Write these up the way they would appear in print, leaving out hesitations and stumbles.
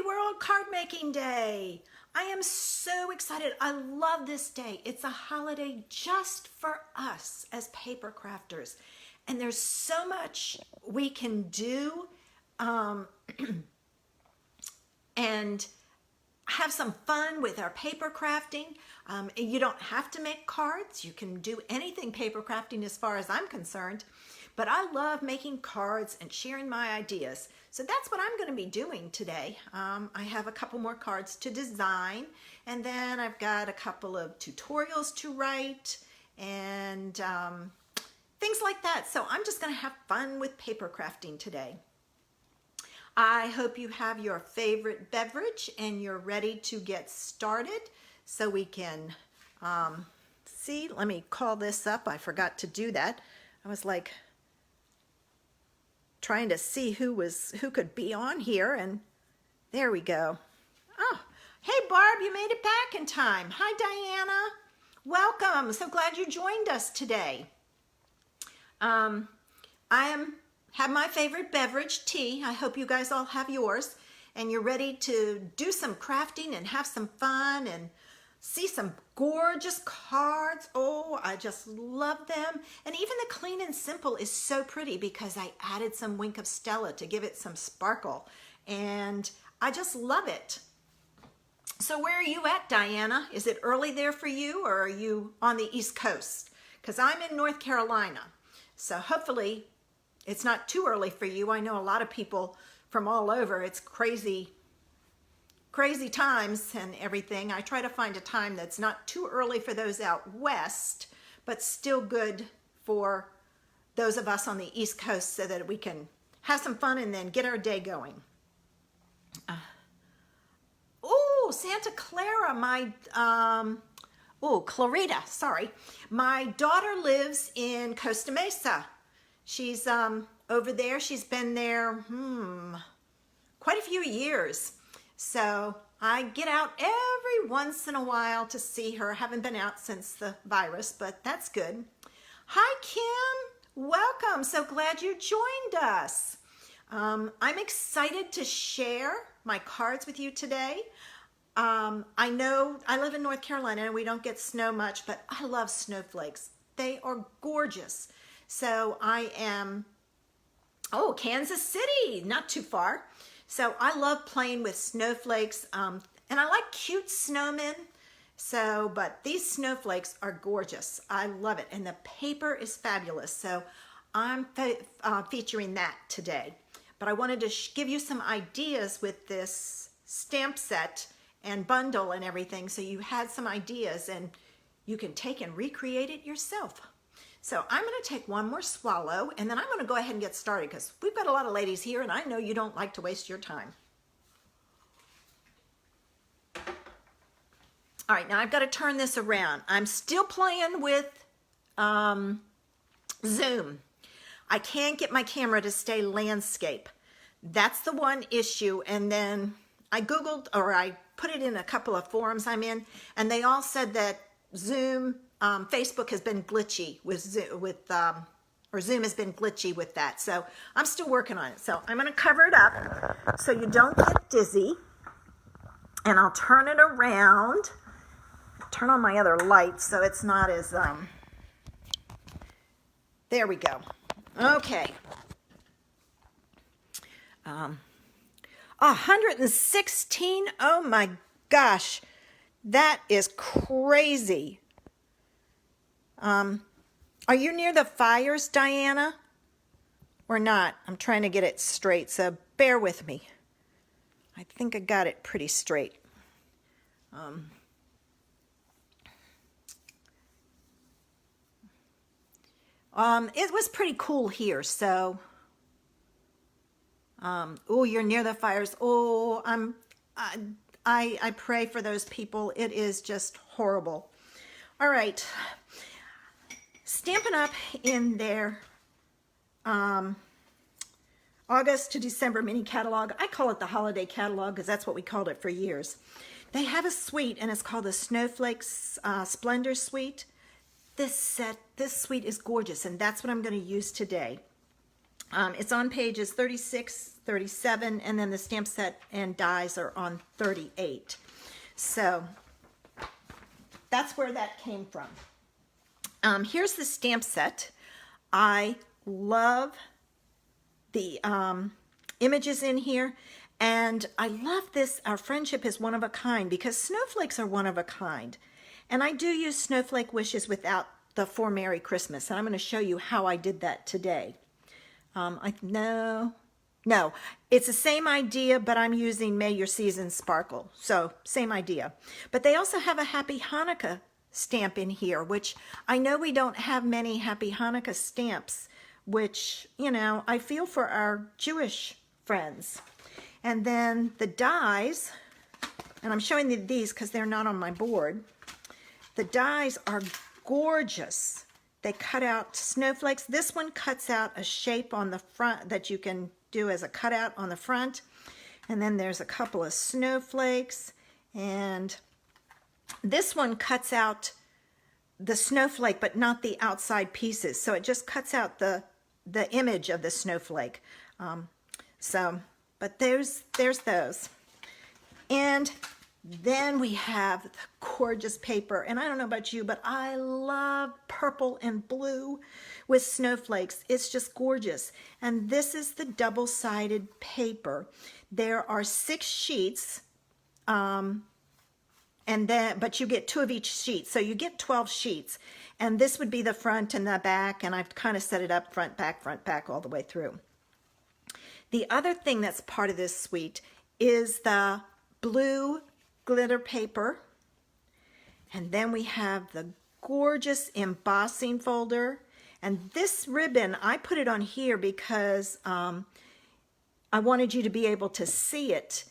World Card Making Day. I am so excited. I love this day. It's a holiday just for us as paper crafters. And there's so much we can do and have some fun with our paper crafting. You don't have to make cards. You can do anything paper crafting as far as I'm concerned. But I love making cards and sharing my ideas. So that's what I'm going to be doing today. I have a couple more cards to design, and then I've got a couple of tutorials to write and things like that. So I'm just going to have fun with paper crafting today. I hope you have your favorite beverage and you're ready to get started so we can see. Let me call this up. I forgot to do that. I was like trying to see who could be on here, and there we go. Oh, hey Barb, you made it back in time. Hi Diana, welcome. So glad you joined us today. I have my favorite beverage, tea. I hope you guys all have yours and you're ready to do some crafting and have some fun and see some gorgeous cards. Oh, I just love them. And even the clean and simple is so pretty because I added some Wink of Stella to give it some sparkle. And I just love it. So where are you at, Diana? Is it early there for you, or are you on the East Coast? Because I'm in North Carolina. So hopefully it's not too early for you. I know a lot of people from all over. It's crazy times and everything. I try to find a time that's not too early for those out west, but still good for those of us on the East Coast so that we can have some fun and then get our day going. Oh, Santa Clara, Clarita, sorry. My daughter lives in Costa Mesa. She's over there. She's been there quite a few years. So I get out every once in a while to see her. I haven't been out since the virus, but that's good. Hi, Kim. Welcome. So glad you joined us. I'm excited to share my cards with you today. I know I live in North Carolina and we don't get snow much, but I love snowflakes. They are gorgeous. So I am, Kansas City, not too far. So I love playing with snowflakes, and I like cute snowmen. So, but these snowflakes are gorgeous. I love it, and the paper is fabulous. So I'm featuring that today. But I wanted to give you some ideas with this stamp set and bundle and everything, so you had some ideas and you can take and recreate it yourself. So I'm going to take one more swallow, and then I'm going to go ahead and get started because we've got a lot of ladies here and I know you don't like to waste your time. All right, now I've got to turn this around. I'm still playing with Zoom. I can't get my camera to stay landscape. That's the one issue. And then I Googled, or I put it in a couple of forums I'm in, and they all said that Zoom, Facebook has been glitchy with Zoom, or Zoom has been glitchy with that. So I'm still working on it. So I'm going to cover it up so you don't get dizzy. And I'll turn it around. Turn on my other light so it's not as, there we go. Okay. 116. Oh my gosh. That is crazy. Are you near the fires, Diana? Or not? I'm trying to get it straight, so bear with me. I think I got it pretty straight. It was pretty cool here, so oh, you're near the fires. Oh, I pray for those people. It is just horrible. All right. Stampin' Up! In their August to December mini catalog. I call it the holiday catalog because that's what we called it for years. They have a suite, and it's called the Snowflakes Splendor Suite. This suite is gorgeous, and that's what I'm going to use today. It's on pages 36, 37, and then the stamp set and dies are on 38. So that's where that came from. Here's the stamp set. I love the images in here, and I love this. Our friendship is one of a kind because snowflakes are one of a kind. And I do use snowflake wishes without the For Merry Christmas, and I'm going to show you how I did that today. No, it's the same idea, but I'm using May Your Season Sparkle. So same idea. But they also have a Happy Hanukkah stamp in here, which I know we don't have many Happy Hanukkah stamps, which, you know, I feel for our Jewish friends. And then the dies, and I'm showing you these because they're not on my board. The dies are gorgeous. They cut out snowflakes. This one cuts out a shape on the front that you can do as a cutout on the front. And then there's a couple of snowflakes. And this one cuts out the snowflake, but not the outside pieces. So it just cuts out the image of the snowflake. But there's those. And then we have the gorgeous paper, and I don't know about you, but I love purple and blue with snowflakes. It's just gorgeous. And this is the double-sided paper. There are 6 sheets, but you get 2 of each sheet, so you get 12 sheets. And this would be the front and the back, and I've kind of set it up front, back, all the way through. The other thing that's part of this suite is the blue glitter paper, and then we have the gorgeous embossing folder. And this ribbon, I put it on here because I wanted you to be able to see it.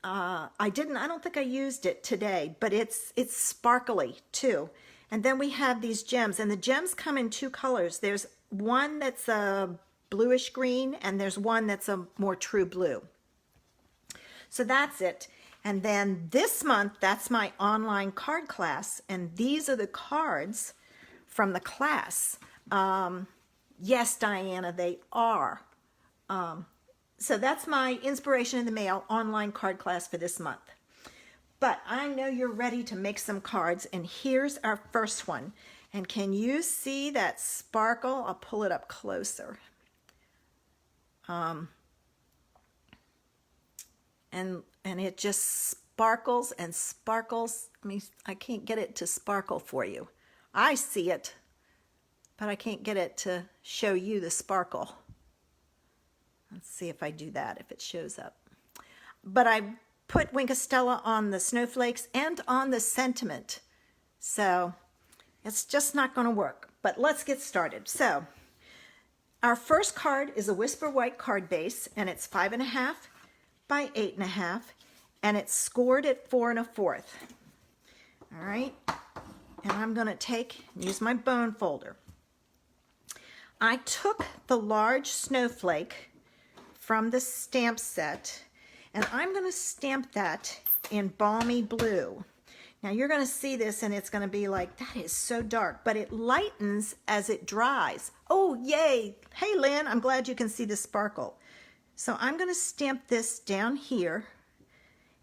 I don't think I used it today, but it's sparkly too. And then we have these gems, and the gems come in 2 colors. There's one that's a bluish green, and there's one that's a more true blue. So that's it. And then this month, that's my online card class, and these are the cards from the class. Yes, Diana, they are. So that's my Inspiration in the Mail online card class for this month. But I know you're ready to make some cards, and here's our first one. And can you see that sparkle? I'll pull it up closer. And it just sparkles and sparkles. I can't get it to sparkle for you. I see it, but I can't get it to show you the sparkle. Let's see if I do that, if it shows up. But I put Wink of Stella on the snowflakes and on the sentiment. So it's just not going to work. But let's get started. So our first card is a Whisper White card base, and it's 5.5 by 8.5, and it's scored at 4 1/4. All right, and I'm going to use my bone folder. I took the large snowflake from the stamp set, and I'm going to stamp that in Balmy Blue. Now you're going to see this, and it's going to be like, that is so dark, but it lightens as it dries. Oh, yay! Hey, Lynn, I'm glad you can see the sparkle. So I'm going to stamp this down here,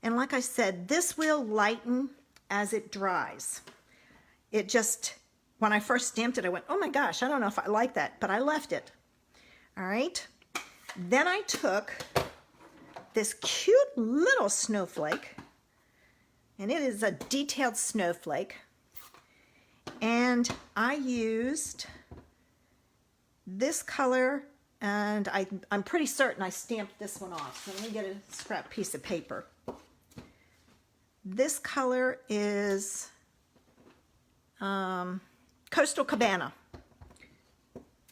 and like I said, this will lighten as it dries. It just, when I first stamped it, I went, oh my gosh, I don't know if I like that, but I left it. All right. Then I took this cute little snowflake, and it is a detailed snowflake, and I used this color, and I'm pretty certain I stamped this one off. So let me get a scrap piece of paper. This color is Coastal Cabana,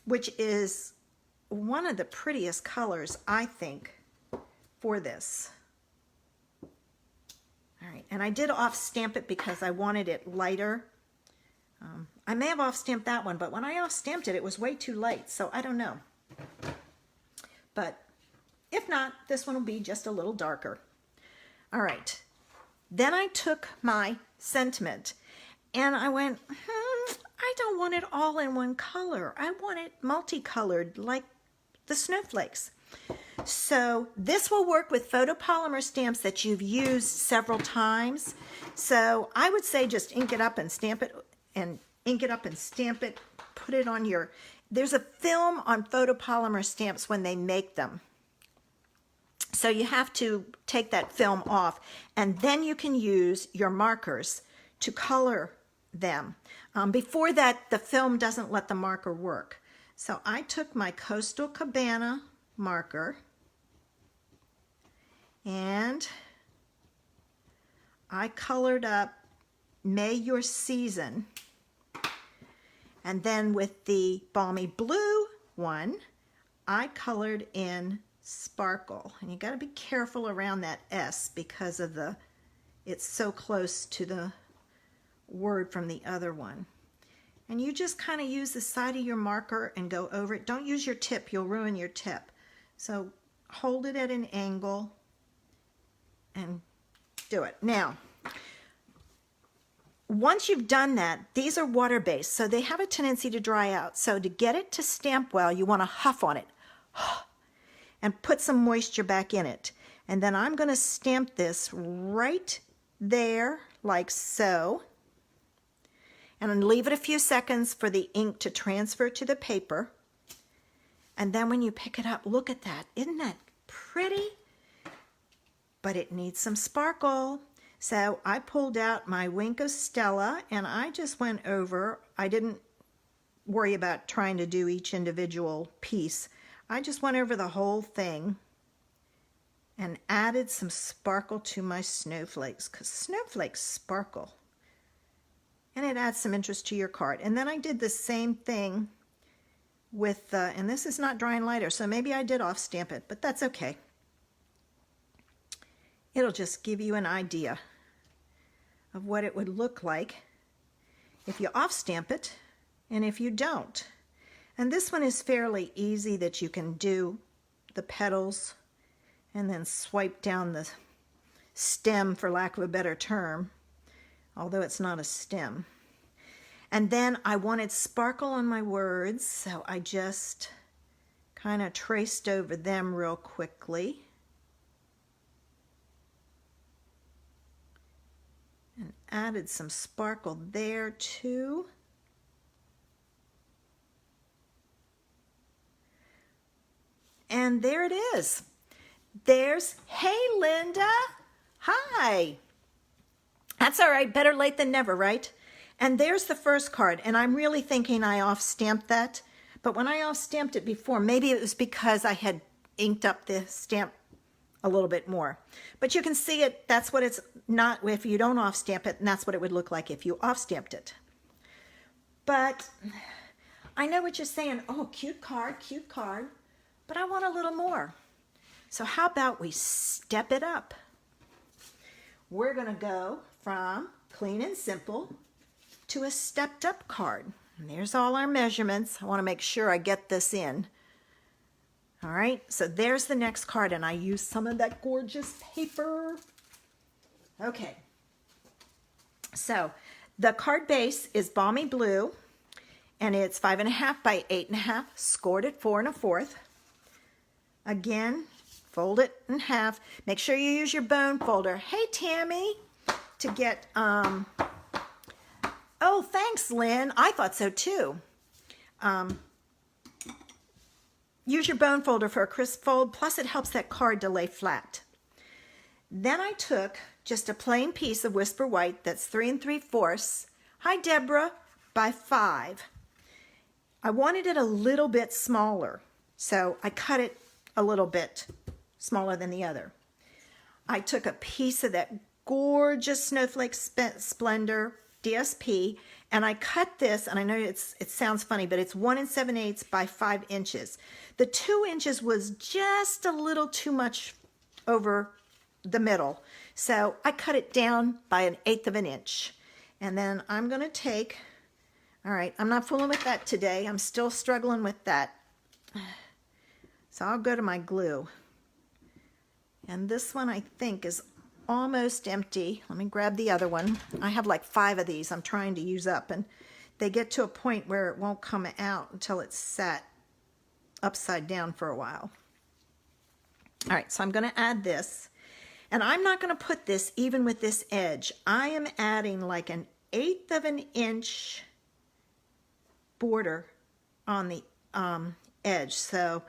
which is one of the prettiest colors, I think, for this. All right, and I did off-stamp it because I wanted it lighter. I may have off-stamped that one, but when I off-stamped it, it was way too light, so I don't know. But if not, this one will be just a little darker. All right, then I took my sentiment, and I went, I don't want it all in one color. I want it multicolored, like the snowflakes. So this will work with photopolymer stamps that you've used several times. So I would say just ink it up and stamp it, and ink it up and stamp it, put it on your, there's a film on photopolymer stamps when they make them. So you have to take that film off, and then you can use your markers to color them. Before that, the film doesn't let the marker work. So I took my Coastal Cabana marker and I colored up May Your Season. And then with the Balmy Blue one, I colored in Sparkle. And you got to be careful around that S because of it's so close to the word from the other one. And you just kind of use the side of your marker and go over it. Don't use your tip, you'll ruin your tip. So hold it at an angle and do it. Now, once you've done that, these are water-based, so they have a tendency to dry out. So to get it to stamp well, you want to huff on it and put some moisture back in it. And then I'm going to stamp this right there, like so. And leave it a few seconds for the ink to transfer to the paper. And then when you pick it up, look at that. Isn't that pretty? But it needs some sparkle. So I pulled out my Wink of Stella and I just went over. I didn't worry about trying to do each individual piece. I just went over the whole thing and added some sparkle to my snowflakes, because snowflakes sparkle. And it adds some interest to your card. And then I did the same thing with, and this is not drying lighter, so maybe I did off stamp it, but that's okay. It'll just give you an idea of what it would look like if you off stamp it and if you don't. And this one is fairly easy, that you can do the petals and then swipe down the stem, for lack of a better term, although it's not a stem. And then I wanted sparkle on my words, so I just kind of traced over them real quickly. And added some sparkle there too. And there it is. There's, hey Linda, hi. That's all right, better late than never, right? And there's the first card, and I'm really thinking I off-stamped that, but when I off-stamped it before, maybe it was because I had inked up the stamp a little bit more. But you can see it, that's what it's not if you don't off-stamp it, and that's what it would look like if you off-stamped it. But I know what you're saying, oh, cute card, but I want a little more. So how about we step it up? We're going to go from Clean and Simple to a stepped up card. And there's all our measurements. I want to make sure I get this in. All right, so there's the next card, and I used some of that gorgeous paper. Okay, so the card base is Balmy Blue, and it's 5.5 by 8.5, scored at 4 1/4. Again, fold it in half. Make sure you use your bone folder. Hey, Tammy, to get, oh, thanks, Lynn. I thought so, too. Use your bone folder for a crisp fold, plus it helps that card to lay flat. Then I took just a plain piece of Whisper White that's 3 3/4. Hi, Deborah, by 5. I wanted it a little bit smaller, so I cut it a little bit smaller than the other. I took a piece of that gorgeous Snowflake Splendor DSP, and I cut this, and I know it sounds funny, but it's 1 7/8 by 5 inches. The 2 inches was just a little too much over the middle, so I cut it down by 1/8 of an inch. And then I'm going to take, all right, I'm not fooling with that today. I'm still struggling with that. So I'll go to my glue. And this one I think is almost empty. Let me grab the other one. I have like 5 of these I'm trying to use up, and they get to a point where it won't come out until it's set. upside down for a while. All right, so I'm going to add this. And I'm not going to put this even with this edge. I am adding like 1/8 of an inch border on the edge. So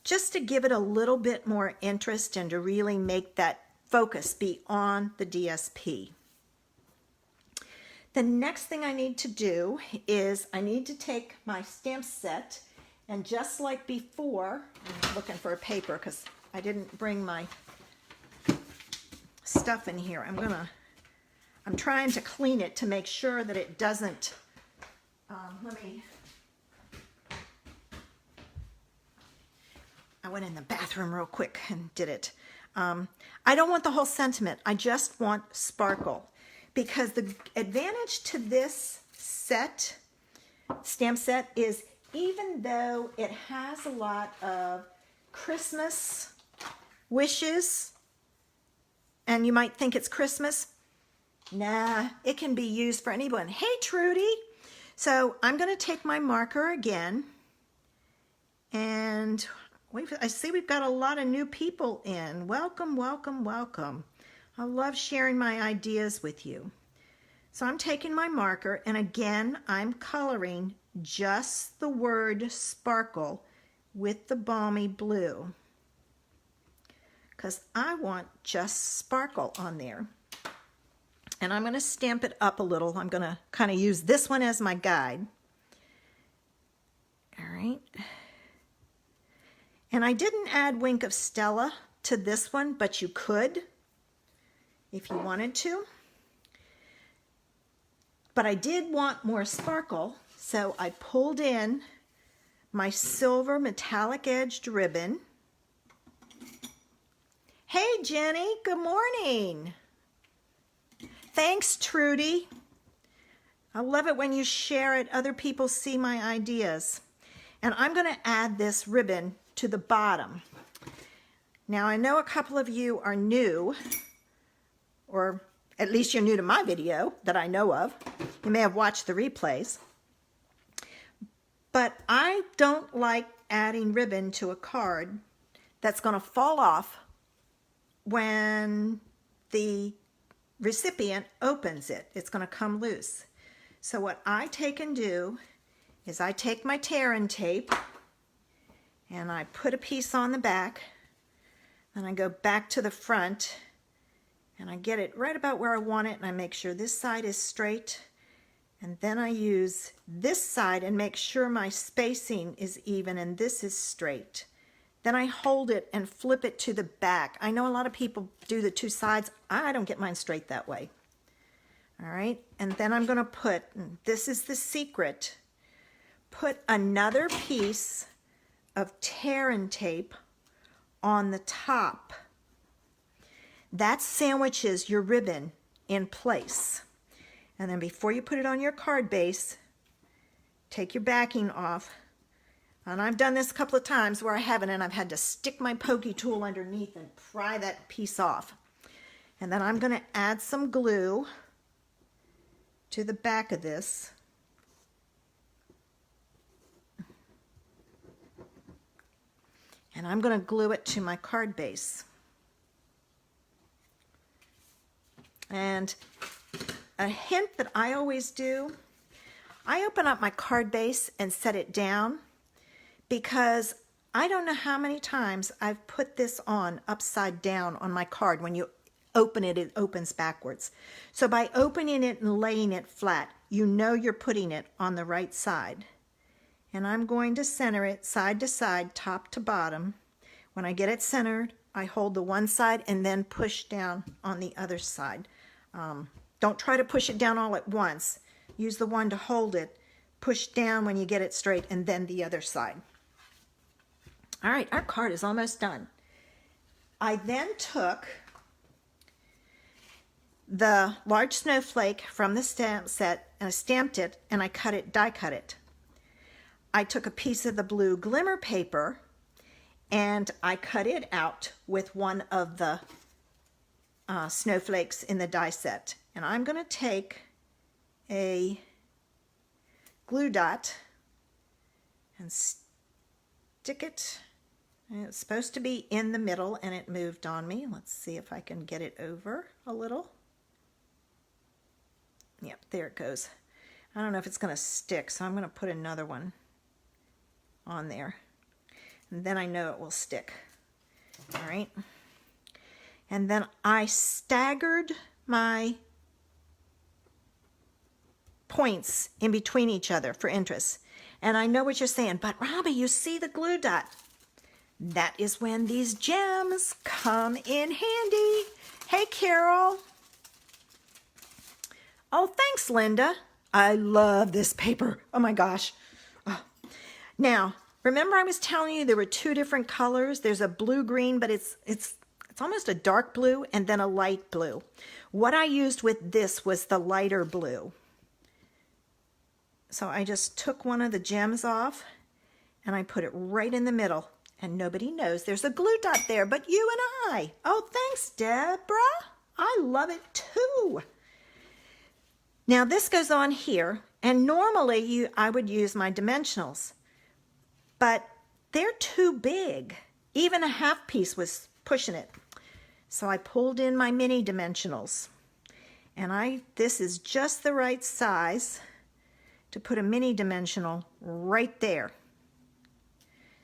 just to give it a little bit more interest and to really make that focus be on the DSP. The next thing I need to do is I need to take my stamp set, and just like before, I'm looking for a paper because I didn't bring my stuff in here. I'm trying to clean it to make sure that it doesn't, I went in the bathroom real quick and did it. I don't want the whole sentiment. I just want sparkle, because the advantage to this set, stamp set, is even though it has a lot of Christmas wishes, and you might think it's Christmas, nah, it can be used for anyone. Hey, Trudy. So I'm going to take my marker again, and I see we've got a lot of new people in. Welcome, welcome, welcome. I love sharing my ideas with you. So I'm taking my marker, and again, I'm coloring just the word sparkle with the balmy blue, because I want just sparkle on there. And I'm going to stamp it up a little. I'm going to kind of use this one as my guide. All right. And I didn't add Wink of Stella to this one, but you could if you wanted to. But I did want more sparkle, so I pulled in my silver metallic edged ribbon. Hey, Jenny, good morning. Thanks, Trudy. I love it when you share it. Other people see my ideas. And I'm going to add this ribbon to the bottom. Now, I know a couple of you are new, or at least you're new to my video that I know of. You may have watched the replays. But I don't like adding ribbon to a card that's going to fall off when the recipient opens it. It's going to come loose. So what I take and do is I take my tear and tape and I put a piece on the back, and I go back to the front and I get it right about where I want it, and I make sure this side is straight, and then I use this side and make sure my spacing is even and this is straight. Then I hold it and flip it to the back. I know a lot of people do the two sides. I don't get mine straight that way. All right, and then I'm going to put, this is the secret, put another piece of tear and tape on the top. That sandwiches your ribbon in place. And then before you put it on your card base, take your backing off. And I've done this a couple of times where I haven't, and I've had to stick my pokey tool underneath and pry that piece off. And then I'm going to add some glue to the back of this. And I'm going to glue it to my card base. And a hint that I always do, I open up my card base and set it down, because I don't know how many times I've put this on upside down on my card. When you open it, it opens backwards. So by opening it and laying it flat, you know you're putting it on the right side. And I'm going to center it side to side, top to bottom. When I get it centered, I hold the one side and then push down on the other side. Don't try to push it down all at once. Use the one to hold it, push down when you get it straight, and then the other side. All right, our card is almost done. I then took the large snowflake from the stamp set and I stamped it, and I cut it, die cut it. I took a piece of the blue glimmer paper and I cut it out with one of the snowflakes in the die set. And I'm going to take a glue dot and stick it. And it's supposed to be in the middle and it moved on me. Let's see if I can get it over a little. Yep, there it goes. I don't know if it's going to stick, so I'm going to put another one on there. And then I know it will stick. All right. And then I staggered my points in between each other for interest. And I know what you're saying, but Robbie, you see the glue dot. That is when these gems come in handy. Hey, Carol. Oh, thanks, Linda. I love this paper. Oh my gosh. Oh. Now, remember I was telling you there were two different colors. There's a blue-green, but it's almost a dark blue and then a light blue. What I used with this was the lighter blue. So I just took one of the gems off and I put it right in the middle. And nobody knows there's a glue dot there but you and I. Oh, thanks, Deborah. I love it too. Now this goes on here, and normally I would use my dimensionals, but they're too big. Even a half piece was pushing it. So I pulled in my mini dimensionals, and this is just the right size to put a mini dimensional right there.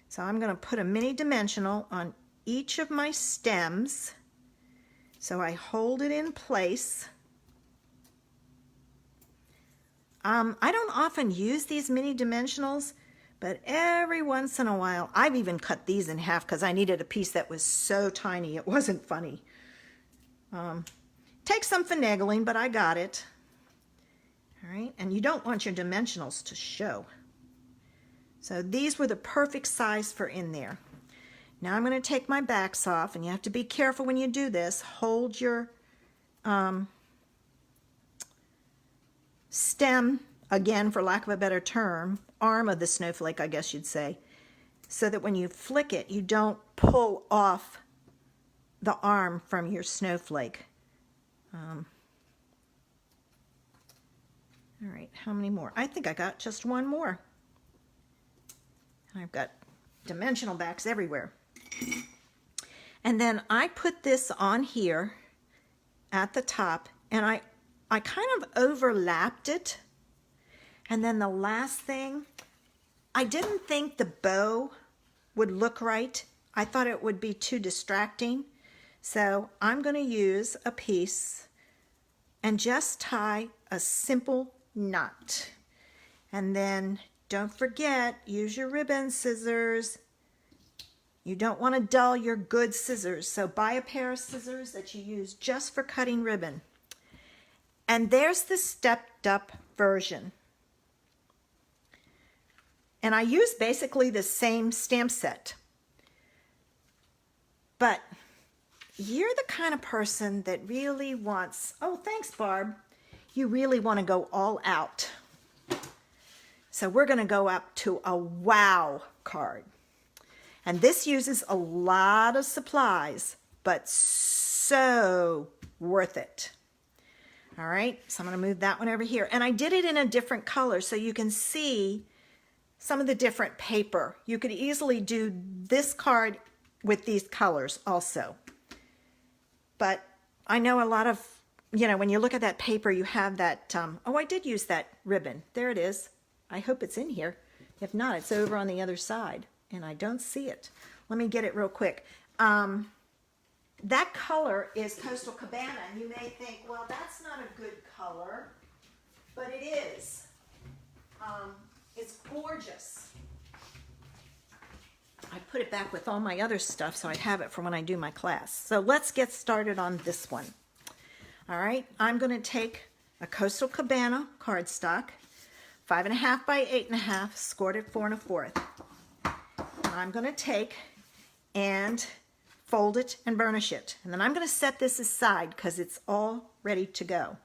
So I'm going to put a mini dimensional on each of my stems. So I hold it in place. I don't often use these mini dimensionals, but every once in a while, I've even cut these in half because I needed a piece that was so tiny it wasn't funny. Takes some finagling, but I got it. All right, and you don't want your dimensionals to show. So these were the perfect size for in there. Now I'm going to take my backs off, and you have to be careful when you do this. Hold your stem, again, for lack of a better term, arm of the snowflake, I guess you'd say, so that when you flick it, you don't pull off the arm from your snowflake. All right, how many more? I think I got just one more. I've got dimensional backs everywhere. And then I put this on here at the top, and I kind of overlapped it. And then the last thing, I didn't think the bow would look right. I thought it would be too distracting. So I'm going to use a piece and just tie a simple knot. And then don't forget, use your ribbon scissors. You don't want to dull your good scissors, so buy a pair of scissors that you use just for cutting ribbon. And there's the stepped up version. And I use basically the same stamp set. But you're the kind of person that really wants, oh, thanks, Barb. You really want to go all out. So we're going to go up to a wow card. And this uses a lot of supplies, but so worth it. All right, so I'm going to move that one over here. And I did it in a different color so you can see some of the different paper. You could easily do this card with these colors also. But I know a lot of, when you look at that paper, you have that, oh, I did use that ribbon. There it is. I hope it's in here. If not, it's over on the other side, and I don't see it. Let me get it real quick. That color is Coastal Cabana, and you may think, well, that's not a good color, but it is. It's gorgeous. I put it back with all my other stuff so I have it for when I do my class. So let's get started on this one. All right, I'm going to take a Coastal Cabana cardstock, 5.5 by 8.5, scored at 4 1/4. I'm going to take and fold it and burnish it. And then I'm going to set this aside because it's all ready to go.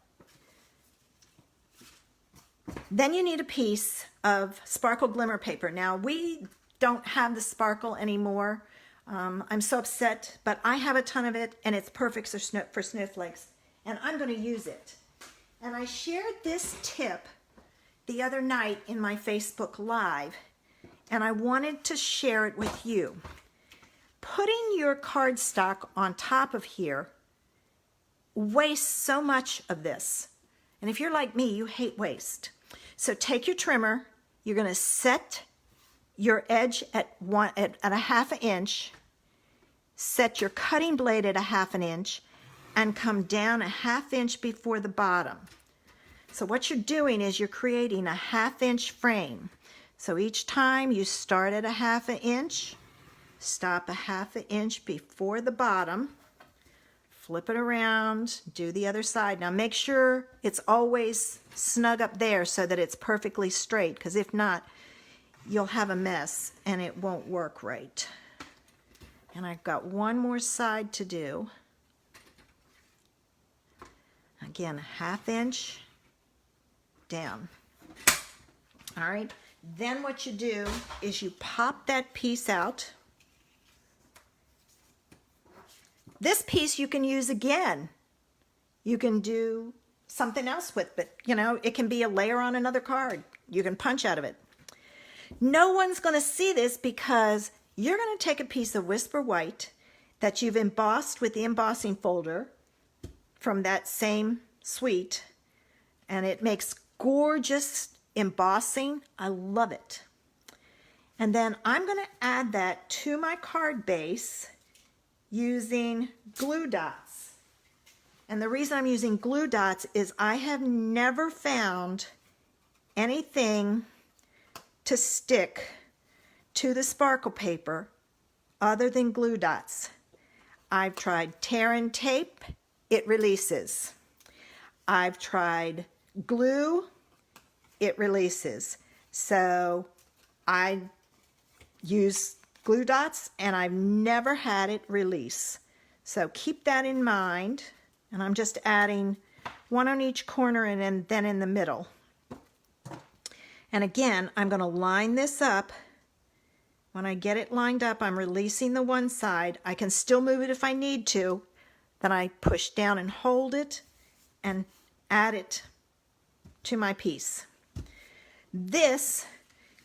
Then you need a piece of sparkle glimmer paper. Now we don't have the sparkle anymore. I'm so upset, but I have a ton of it and it's perfect for snowflakes. And I'm going to use it. And I shared this tip the other night in my Facebook Live. and I wanted to share it with you. Putting your cardstock on top of here wastes so much of this. And if you're like me, you hate waste. So take your trimmer, you're going to set your edge at a half an inch, set your cutting blade at a half an inch, and come down a half inch before the bottom. So what you're doing is you're creating a half inch frame. So each time you start at a half an inch, stop a half an inch before the bottom, flip it around, do the other side. Now make sure it's always snug up there so that it's perfectly straight, because if not, you'll have a mess and it won't work right. And I've got one more side to do. Again, a half inch down. All right, then what you do is you pop that piece out. This piece you can use again. You can do something else with it. You know, it can be a layer on another card. You can punch out of it. No one's going to see this because you're going to take a piece of Whisper White that you've embossed with the embossing folder from that same suite, and it makes gorgeous embossing. I love it. And then I'm going to add that to my card base using glue dots. And the reason I'm using glue dots is I have never found anything to stick to the sparkle paper other than glue dots. I've tried tear and tape, it releases. I've tried glue, it releases. So I use glue dots and I've never had it release. So keep that in mind. And I'm just adding one on each corner and then in the middle. And again, I'm going to line this up. When I get it lined up, I'm releasing the one side. I can still move it if I need to. Then I push down and hold it and add it to my piece. This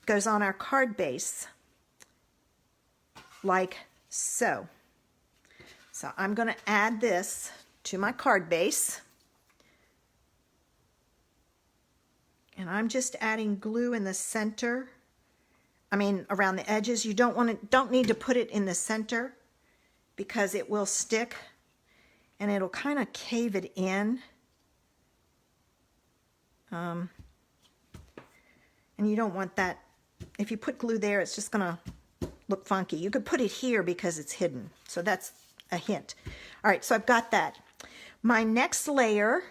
goes on our card base like so. So I'm going to add this to my card base. And I'm just adding glue in the center. I mean, around the edges. You don't need to put it in the center because it will stick and it'll kind of cave it in. And you don't want that. If you put glue there, it's just going to look funky. You could put it here because it's hidden. So that's a hint. All right, so I've got that. My next layer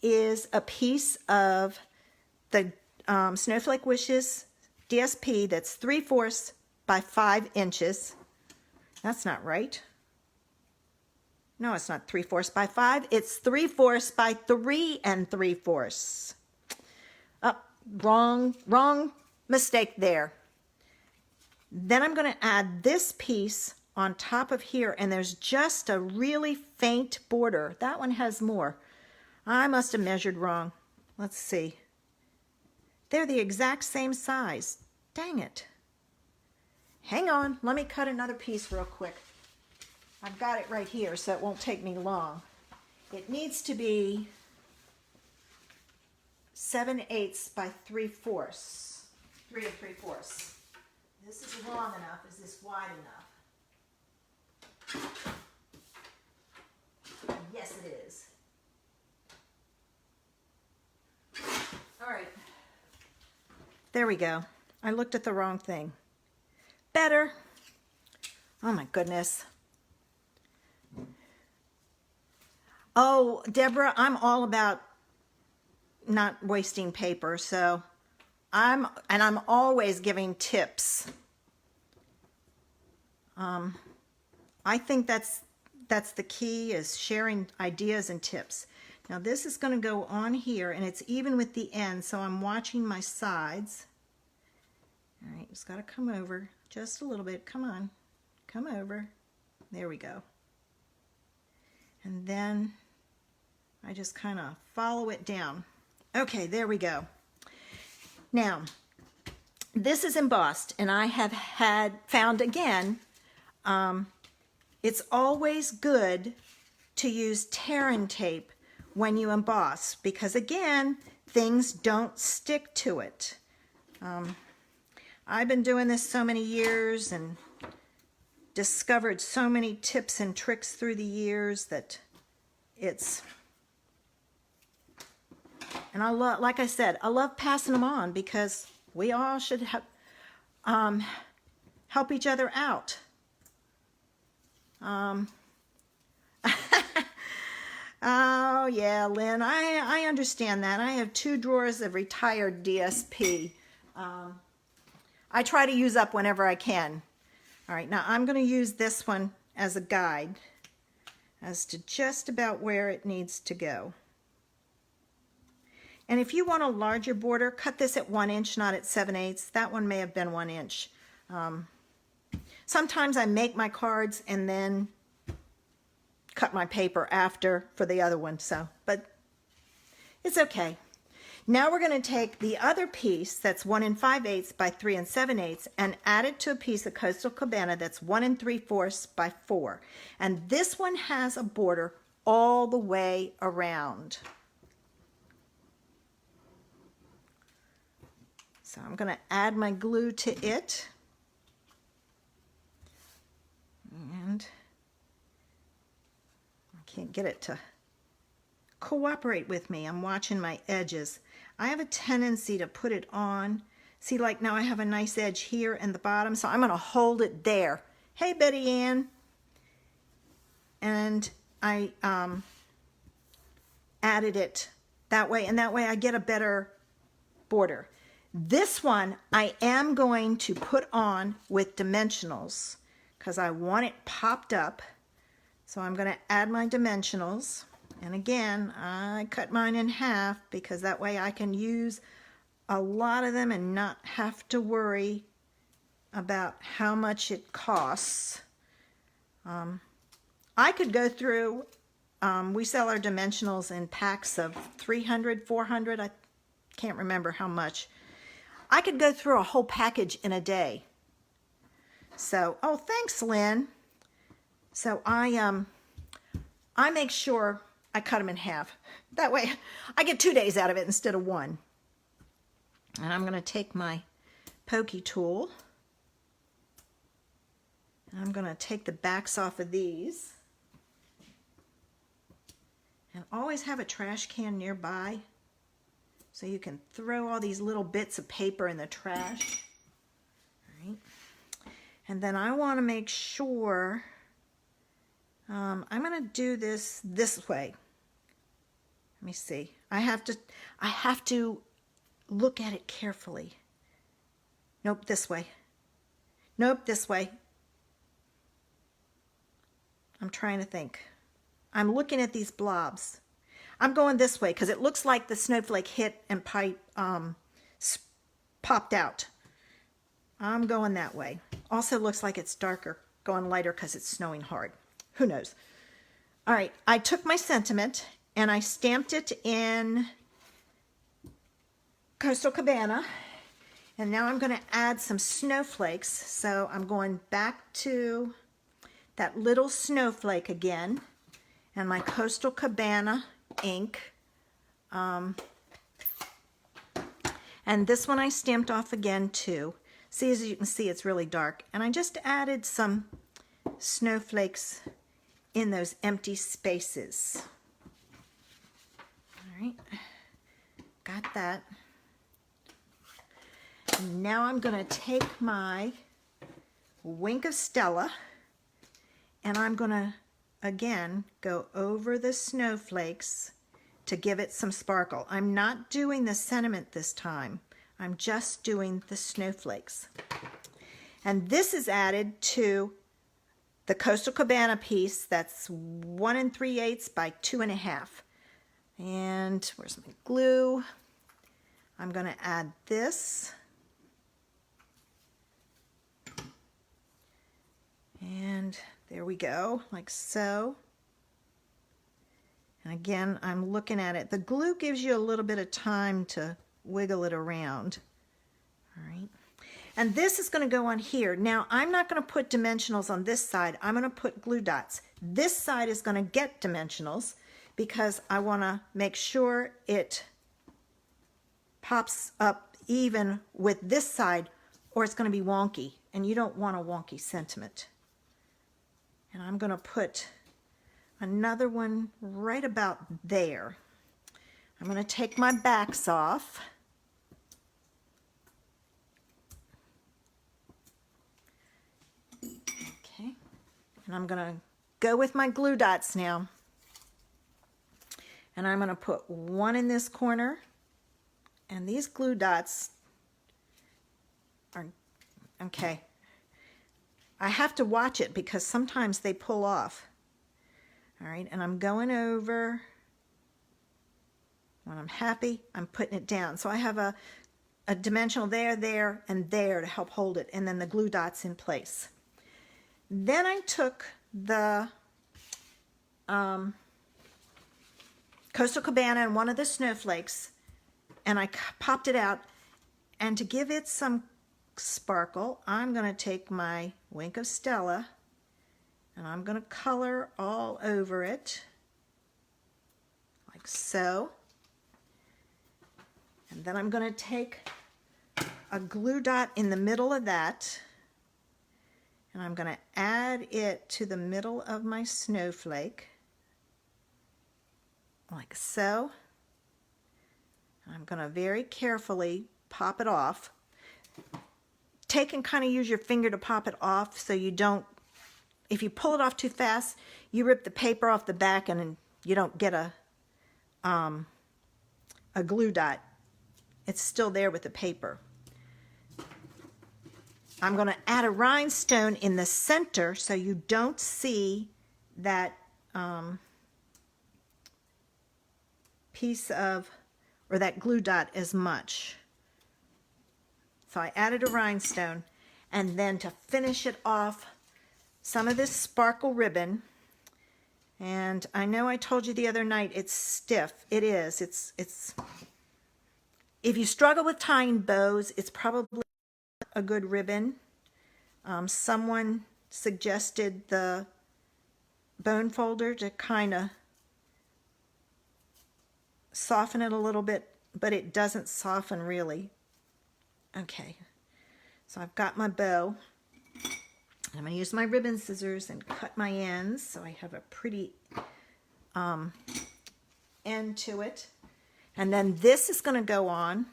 is a piece of the Snowflake Wishes DSP that's 3/4 by 5 inches. That's not right. No, it's not 3/4 by 5. It's 3/4 by 3 3/4. Oh, wrong mistake there. Then I'm going to add this piece on top of here, and there's just a really faint border. That one has more. I must have measured wrong. Let's see. They're the exact same size. Dang it. Hang on, let me cut another piece real quick. I've got it right here, so it won't take me long. It needs to be 7/8 by 3/4. 3 3/4. This is long enough. Is this wide enough? Yes, it is. All right. There we go. I looked at the wrong thing. Better. Oh my goodness. Oh, Deborah, I'm all about not wasting paper, so I'm always giving tips. I think that's the key, is sharing ideas and tips. Now this is going to go on here, and it's even with the end, so I'm watching my sides. All right, it's got to come over just a little bit. Come on, come over. There we go. And then I just kind of follow it down. Okay, there we go. Now, This is embossed, and I have found again, it's always good to use tear-in tape when you emboss, because again, things don't stick to it. I've been doing this so many years and discovered so many tips and tricks through the years that it's, and I love, like I said, I love passing them on because we all should help each other out. Oh yeah, Lynn, I understand that. I have 2 drawers of retired DSP. I try to use up whenever I can. All right, now I'm going to use this one as a guide as to just about where it needs to go. And if you want a larger border, cut this at 1 inch, not at 7/8. That one may have been 1 inch. Sometimes I make my cards and then cut my paper after for the other one, so, but it's okay. Now we're going to take the other piece that's 1 5/8 by 3 7/8 and add it to a piece of Coastal Cabana that's 1 3/4 by 4. And this one has a border all the way around. So I'm going to add my glue to it. And I can't get it to cooperate with me. I'm watching my edges. I have a tendency to put it on. See, like now I have a nice edge here in the bottom, so I'm going to hold it there. Hey, Betty Ann. And I added it that way, and that way I get a better border. This one I am going to put on with dimensionals because I want it popped up. So I'm going to add my dimensionals. And again, I cut mine in half because that way I can use a lot of them and not have to worry about how much it costs. I could go through, we sell our dimensionals in packs of 300, 400, I can't remember how much. I could go through a whole package in a day. So, oh, thanks, Lynn. So I make sure I cut them in half. That way I get 2 days out of it instead of 1. And I'm going to take my pokey tool. And I'm going to take the backs off of these. And always have a trash can nearby so you can throw all these little bits of paper in the trash. All right. And then I want to make sure I'm going to do this way. Let me see. I have to look at it carefully. Nope, this way. Nope, this way. I'm trying to think. I'm looking at these blobs. I'm going this way because it looks like the snowflake hit and popped out. I'm going that way. Also looks like it's darker, going lighter because it's snowing hard. Who knows? All right, I took my sentiment and I stamped it in Coastal Cabana. And now I'm going to add some snowflakes. So I'm going back to that little snowflake again and my Coastal Cabana ink. And this one I stamped off again too. See, as you can see, it's really dark. And I just added some snowflakes in those empty spaces. All right, got that. Now I'm going to take my Wink of Stella and I'm going to, again, go over the snowflakes to give it some sparkle. I'm not doing the sentiment this time. I'm just doing the snowflakes. And this is added to the Coastal Cabana piece that's 1 3/8 by 2 1/2. And where's my glue? I'm going to add this. And there we go, like so. And again, I'm looking at it. The glue gives you a little bit of time to wiggle it around. All right. And this is going to go on here. Now, I'm not going to put dimensionals on this side. I'm going to put glue dots. This side is going to get dimensionals because I want to make sure it pops up even with this side, or it's going to be wonky, and you don't want a wonky sentiment. And I'm going to put another one right about there. I'm going to take my backs off. Okay, and I'm going to go with my glue dots now. And I'm going to put one in this corner. And these glue dots are, okay, I have to watch it because sometimes they pull off. All right, and I'm going over. When I'm happy, I'm putting it down. So I have a dimensional there, there, and there to help hold it, and then the glue dots in place. Then I took the Coastal Cabana and one of the snowflakes, and I popped it out, and to give it some sparkle, I'm going to take my Wink of Stella, and I'm going to color all over it, like so. And then I'm going to take a glue dot in the middle of that, and I'm going to add it to the middle of my snowflake, like so. I'm going to very carefully pop it off. Take and kind of use your finger to pop it off so you don't, if you pull it off too fast, you rip the paper off the back and you don't get a glue dot. It's still there with the paper. I'm going to add a rhinestone in the center so you don't see that piece of, or that glue dot as much. So I added a rhinestone, and then to finish it off, some of this sparkle ribbon. And I know I told you the other night it's stiff. It is. It's if you struggle with tying bows, it's probably a good ribbon. Someone suggested the bone folder to kind of soften it a little bit, but it doesn't soften really. Okay, so I've got my bow. I'm going to use my ribbon scissors and cut my ends so I have a pretty end to it. And then this is going to go on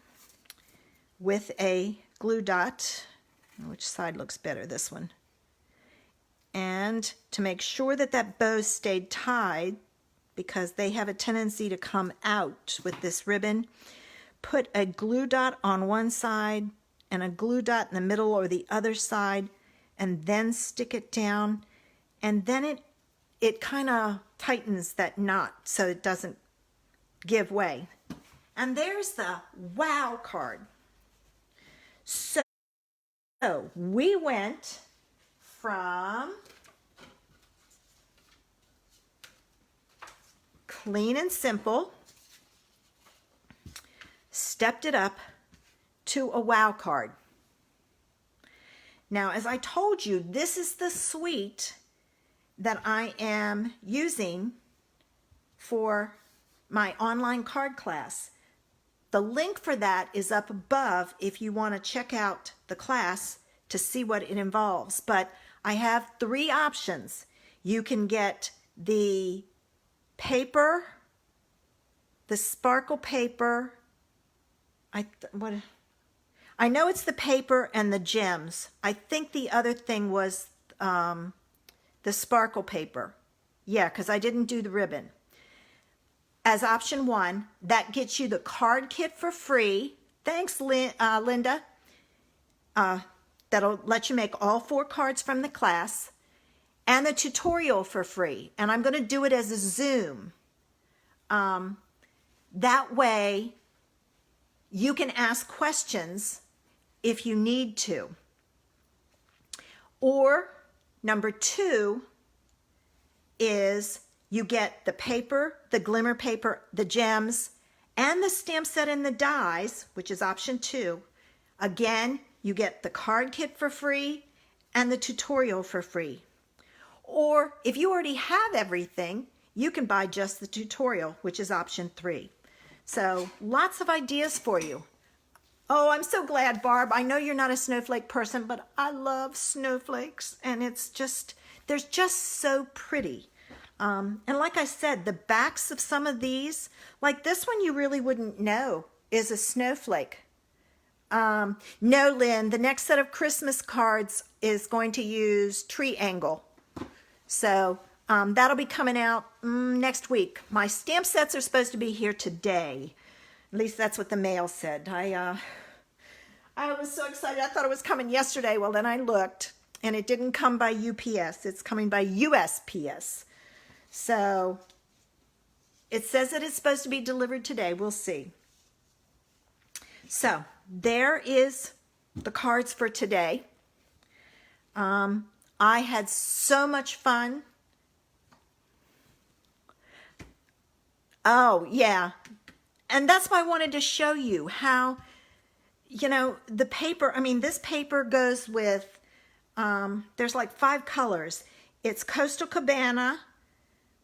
with a glue dot. Which side looks better? This one. And to make sure that that bow stayed tied, because they have a tendency to come out with this ribbon, put a glue dot on one side and a glue dot in the middle or the other side, and then stick it down, and then it kind of tightens that knot so it doesn't give way. And there's the wow card. So we went from clean and simple, stepped it up to a wow card. Now, as I told you, this is the suite that I am using for my online card class. The link for that is up above if you want to check out the class to see what it involves. But I have 3 options. You can get the paper, the sparkle paper. I know it's the paper and the gems. I think the other thing was the sparkle paper. Yeah, because I didn't do the ribbon. As option 1, that gets you the card kit for free. Thanks, Linda. That'll let you make all 4 cards from the class. And the tutorial for free. And I'm going to do it as a Zoom. That way, you can ask questions if you need to. Or number 2 is you get the paper, the glimmer paper, the gems, and the stamp set and the dies, which is option 2. Again, You get the card kit for free and the tutorial for free. Or if you already have everything, you can buy just the tutorial, which is option 3. So lots of ideas for you. Oh, I'm so glad, Barb. I know you're not a snowflake person, but I love snowflakes, and they're just so pretty. And like I said, the backs of some of these, like this one, you really wouldn't know is a snowflake. No, Lynn, the next set of Christmas cards is going to use tree angle. So that'll be coming out next week. My stamp sets are supposed to be here today. At least that's what the mail said. I was so excited. I thought it was coming yesterday. Well, then I looked, and it didn't come by UPS. It's coming by USPS. So it says that it's supposed to be delivered today. We'll see. So there is the cards for today. I had so much fun. Oh, yeah. And that's why I wanted to show you how, the paper, this paper goes with, there's like 5 colors. It's Coastal Cabana,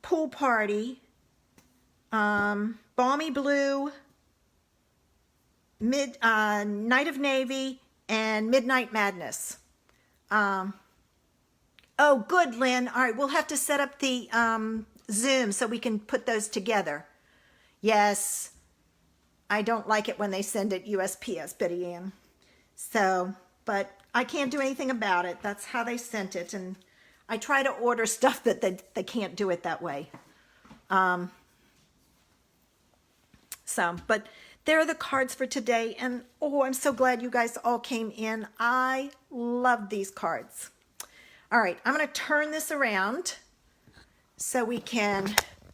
Pool Party, Balmy Blue, Night of Navy, and Midnight Madness. Oh, good, Lynn. All right, we'll have to set up the Zoom so we can put those together. Yes, I don't like it when they send it USPS, Betty Ann. So, but I can't do anything about it. That's how they sent it, and I try to order stuff that they can't do it that way. But there are the cards for today, and oh, I'm so glad you guys all came in. I love these cards. All right, I'm going to turn this around so we can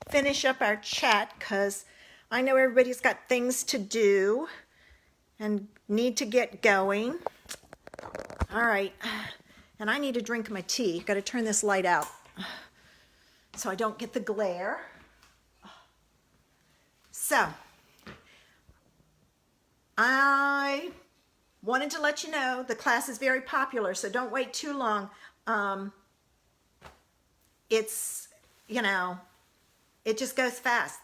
finish up our chat, because I know everybody's got things to do and need to get going. All right, and I need to drink my tea. Got to turn this light out so I don't get the glare. So I wanted to let you know the class is very popular, so don't wait too long. It's, it just goes fast.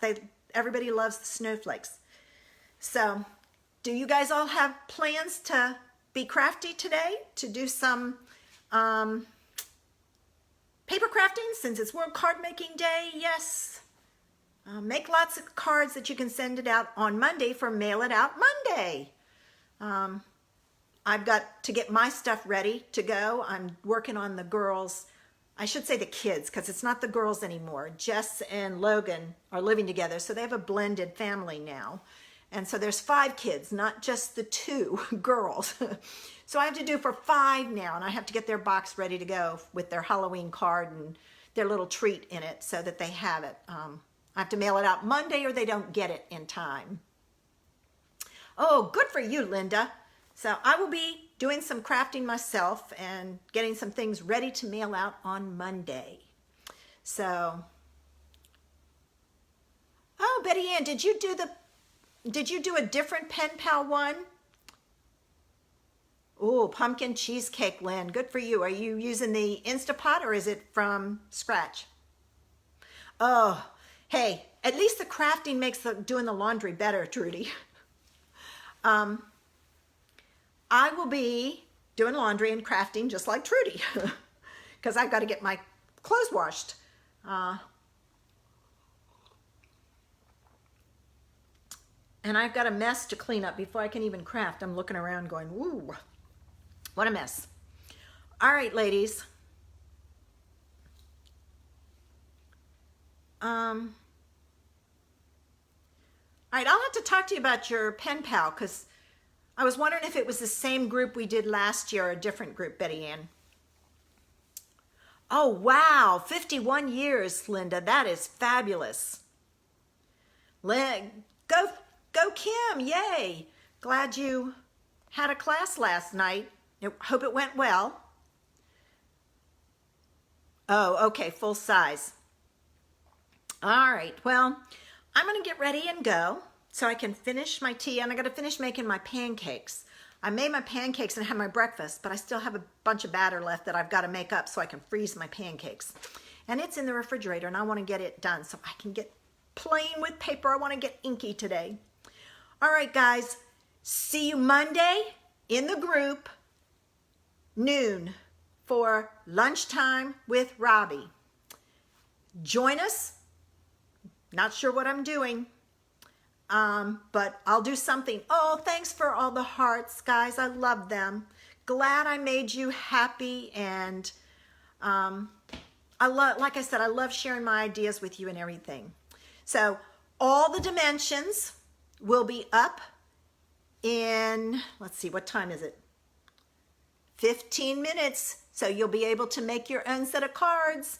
Everybody loves the snowflakes. So do you guys all have plans to be crafty today? To do some paper crafting since it's World Card Making Day? Yes. Make lots of cards that you can send it out on Monday for Mail It Out Monday. I've got to get my stuff ready to go. I'm working on the girls. I should say the kids, because it's not the girls anymore. Jess and Logan are living together, so they have a blended family now. And so there's 5 kids, not just the 2 girls. So I have to do for 5 now, and I have to get their box ready to go with their Halloween card and their little treat in it so that they have it. I have to mail it out Monday or they don't get it in time. Oh, good for you, Linda. So I will be doing some crafting myself and getting some things ready to mail out on Monday. So, oh, Betty Ann, did you do a different Pen Pal one? Oh, pumpkin cheesecake, Lynn. Good for you. Are you using the Instapot or is it from scratch? Oh, hey, at least the crafting makes doing the laundry better, Trudy. I will be doing laundry and crafting just like Trudy because I've got to get my clothes washed. And I've got a mess to clean up before I can even craft. I'm looking around going, woo, what a mess. All right, ladies. All right, I'll have to talk to you about your Pen Pal because I was wondering if it was the same group we did last year or a different group, Betty Ann. Oh, wow, 51 years, Linda. That is fabulous. Go Kim, yay. Glad you had a class last night. Hope it went well. Oh, okay, full size. All right, well, I'm going to get ready and go so I can finish my tea, and I got to finish making my pancakes. I made my pancakes and had my breakfast, but I still have a bunch of batter left that I've got to make up so I can freeze my pancakes. And it's in the refrigerator, and I want to get it done so I can get plain with paper. I want to get inky today. All right, guys. See you Monday in the group, noon, for lunchtime with Robbie. Join us. Not sure what I'm doing, but I'll do something. Oh, thanks for all the hearts, guys. I love them. Glad I made you happy, and like I said, I love sharing my ideas with you and everything. So all the dimensions will be up in, let's see, what time is it? 15 minutes. So you'll be able to make your own set of cards.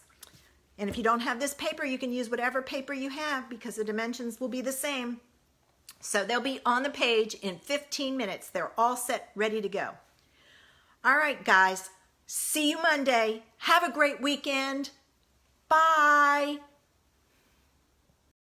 And if you don't have this paper, you can use whatever paper you have because the dimensions will be the same. So they'll be on the page in 15 minutes. They're all set, ready to go. All right, guys. See you Monday. Have a great weekend. Bye.